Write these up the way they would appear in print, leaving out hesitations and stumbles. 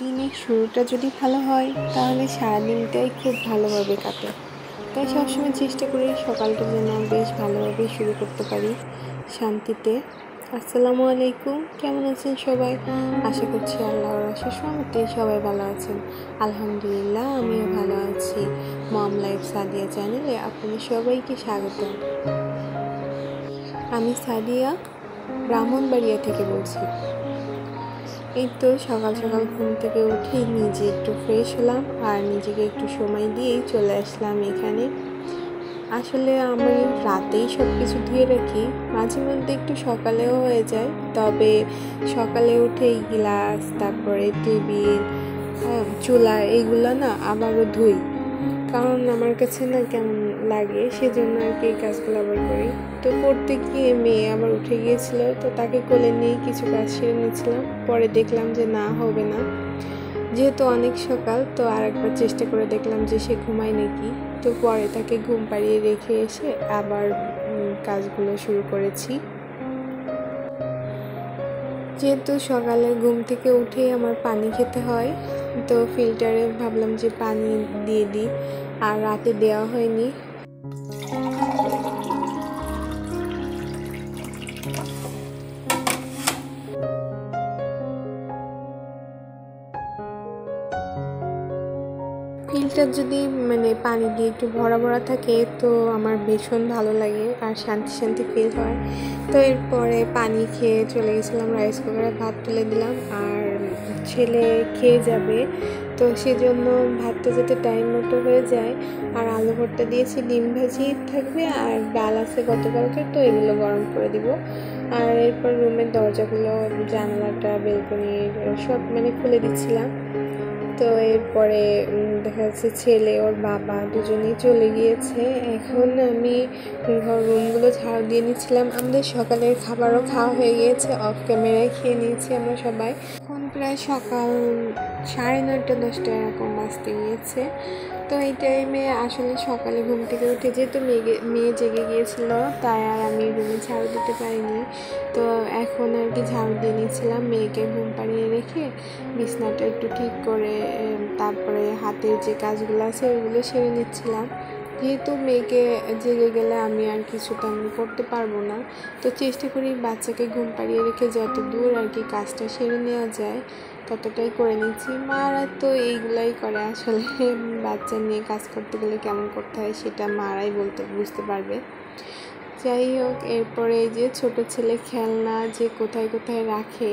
দিনের শুরুটা যদি ভালো হয় তাহলে সারা দিনটাই খুব ভালোভাবে কাটে। তাই সবসময় চেষ্টা করি সকালটা যেন বেশ ভালোভাবে শুরু করতে পারি শান্তিতে। আসসালামু আলাইকুম, কেমন আছেন সবাই? আশা করছি আল্লাহর অশেষ রহমতে সবাই ভালো আছেন। আলহামদুলিল্লাহ, আমিও ভালো আছি। মম লাইফ সাদিয়া চ্যানেলে আপনাদের সবাইকে স্বাগত। আমি সাদিয়া ব্রাহ্মণবাড়িয়া থেকে বলছি। এই তো সকাল সকাল ঘুম থেকে উঠে নিজে একটু ফ্রেশ হলাম আর নিজেকে একটু সময় দিয়েই চলে আসলাম এখানে। আসলে আমি রাতেই সব কিছু ধুয়ে রাখি, মাঝে মধ্যে একটু সকালেও হয়ে যায়, তবে সকালে উঠে গ্লাস, তারপরে টেবিল, চুলা এইগুলো না আবারও ধুই, কারণ আমার কাছে না কেমন লাগে, সেজন্য আর কি এই কাজগুলো আবার করি। তো করতে গিয়ে মেয়ে আবার উঠে গিয়েছিল, তো তাকে কোলে নিয়ে কিছু কাজ সেরে নিয়েছিলাম। পরে দেখলাম যে না, হবে না, যেহেতু অনেক সকাল, তো আর একবার চেষ্টা করে দেখলাম যে সে ঘুমায় নাকি। তো পরে তাকে ঘুম পাড়িয়ে রেখে এসে আবার কাজগুলো শুরু করেছি। যেহেতু সকালে ঘুম থেকে উঠেই আমার পানি খেতে হয়, তো ফিল্টারে ভাবলাম যে পানি দিয়ে দিই, আর রাতে দেওয়া হয়নি। ফিল্টার যদি পানি দিয়ে একটু ভরা ভরা থাকে তো আমার ভীষণ ভালো লাগে আর শান্তি শান্তি ফিল হয়। তো এরপরে পানি খেয়ে চলে গেছিলাম রাইস কুকারে, ভাত তুলে দিলাম আর ছেলে খেয়ে যাবে, তো সেজন্য ভাতটা যাতে টাইম মতো হয়ে যায়। আর আলু ভর্তা দিয়েছি, ডিম ভাজি থাকবে আর ডাল আছে গতকালকে, তো এগুলো গরম করে দিব। আর এরপর রুমের দরজাগুলো, জানালাটা, বেলকনির সব খুলে দিচ্ছিলাম। তো এরপরে দেখা যাচ্ছে ছেলে ওর বাবা দুজনেই চলে গিয়েছে। এখন আমি রুমগুলো ঝাড়ু দিয়ে নিচ্ছিলাম। আমাদের সকালের খাবারও খাওয়া হয়ে গিয়েছে, অফ ক্যামেরায় খেয়ে নিয়েছি আমরা সবাই। এখন প্রায় সকাল 9:30 10টা এরকম বাজতে গিয়েছে। তো এই টাইমে আসলে সকালে ঘুম থেকে উঠে যেহেতু মেয়ে জেগে গিয়েছিল, তাই আর আমি রুমে ঝাড়ু দিতে পারিনি। তো এখন আর কি ঝাড়ু দিয়ে নিয়েছিলাম, মেয়েকে ঘুম পাড়িয়ে রেখে বিছনাটা একটু ঠিক করে তারপরে হাতের যে কাজগুলো আছে ওইগুলো সেরে নিচ্ছিলাম। যেহেতু মেয়েকে জেগে গেলে আমি আর কিছু তেমন করতে পারবো না, তো চেষ্টা করি বাচ্চাকে ঘুম পাড়িয়ে রেখে যত দূর আর কি কাজটা সেরে নেওয়া যায় ততটাই করে নিচ্ছি। মারা তো এইগুলাই করে, আসলে বাচ্চা নিয়ে কাজ করতে গেলে কেমন করতে হয় সেটা মারাই বুঝতে পারবে। যাই হোক, এরপরে এই যে ছোট ছেলে খেলনা যে কোথায় কোথায় রাখে,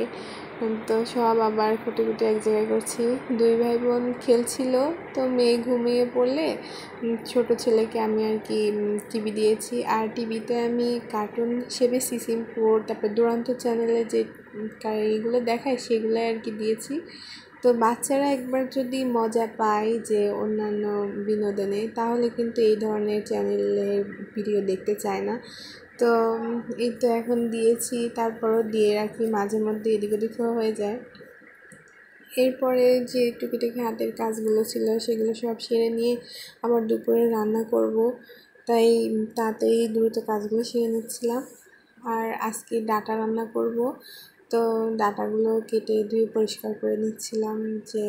তো সব আবার খুঁটে খুঁটে এক জায়গায় করছি। দুই ভাই বোন খেলছিল, তো মেয়ে ঘুমিয়ে পড়লে ছোট ছেলেকে আমি আর কি টিভি দিয়েছি। আর টিভিতে আমি কার্টুন হিসেবে সিসিমপুর, তারপর দুরন্ত চ্যানেলে যে এইগুলো দেখায় সেগুলো আর কি দিয়েছি। তো বাচ্চারা একবার যদি মজা পায় যে অন্যান্য বিনোদনে, তাহলে কিন্তু এই ধরনের চ্যানেলের ভিডিও দেখতে চায় না। তো এই তো এখন দিয়েছি, তারপরও দিয়ে রাখি, মাঝে মধ্যে এদিক ওদিকও হয়ে যায়। এরপরে যে টুকিটাকি হাতের কাজগুলো ছিল সেগুলো সব সেরে নিয়ে আবার দুপুরে রান্না করব, তাই তাড়াতাড়ি দ্রুত কাজগুলো সেরে নিচ্ছিলাম। আর আজকে ডাঁটা রান্না করব, তো ডাঁটাগুলো কেটে ধুয়ে পরিষ্কার করে নিচ্ছিলাম, যে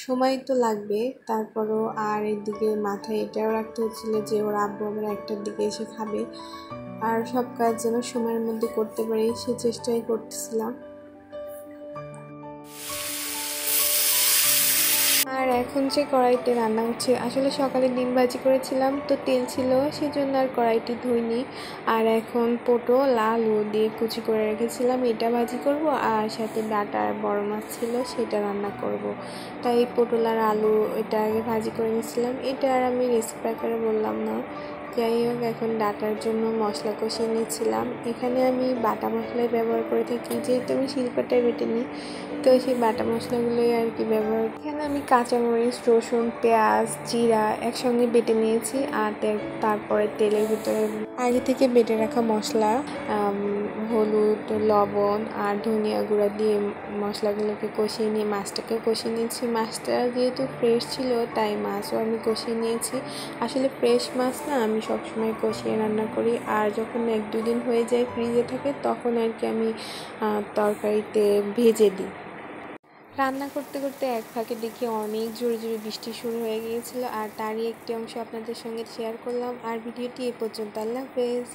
সময় তো লাগবে, তারপরও আর এদিকে মাথায় এটাও রাখতে হচ্ছিলো যে ওর আব্বু আবার 1টার দিকে এসে খাবে, আর সব কাজ যেন সময়ের মধ্যে করতে পারি সে চেষ্টাই করতেছিলাম। আর এখন যে কড়াইতে রান্না হচ্ছে, আসলে সকালে ডিম ভাজি করেছিলাম, তো তেল ছিল সেজন্য আর কড়াইটি ধুইনি। আর এখন পটল আলু দিয়ে কুচি করে রেখেছিলাম, এটা ভাজি করব, আর সাথে ডাঁটা আর বড় মাছ ছিল সেটা রান্না করব। তাই পটল আর আলু এটা আগে ভাজি করে নিয়েছিলাম, এটা আর আমি রেসিপি আকারে বললাম না। যাই হোক, এখন ডাঁটার জন্য মশলা কষিয়ে নিচ্ছিলাম। এখানে আমি বাটা মশলাই ব্যবহার করে থাকি, যেহেতু আমি শিলপাটায় বেটে নিই, তো সেই বাটা মশলাগুলোই আর কি ব্যবহার। এখানে আমি কাঁচামরিচ, রসুন, পেঁয়াজ, জিরা একসঙ্গে বেটে নিয়েছি, আর তারপরে তেলের ভিতরে আগে থেকে বেটে রাখা মশলা, হলুদ, লবণ আর ধনিয়া গুঁড়া দিয়ে মশলাগুলোকে কষিয়ে নিয়ে মাছটাকে কষিয়ে নিয়েছি। মাছটা যেহেতু ফ্রেশ ছিল তাই মাছও আমি কষিয়ে নিয়েছি। আসলে ফ্রেশ মাছ না আমি সবসময় কষিয়ে রান্না করি, আর যখন 1-2 দিন হয়ে যায় ফ্রিজে থাকে তখন আর কি আমি তরকারিতে ভেজে দিই। রান্না করতে করতে এক ফাঁকে দেখি অনেক জোরে জোরে বৃষ্টি শুরু হয়ে গিয়েছিল, আর তারই একটি অংশ আপনাদের সঙ্গে শেয়ার করলাম। আর ভিডিওটি এ পর্যন্ত। আল্লাহ হাফেজ।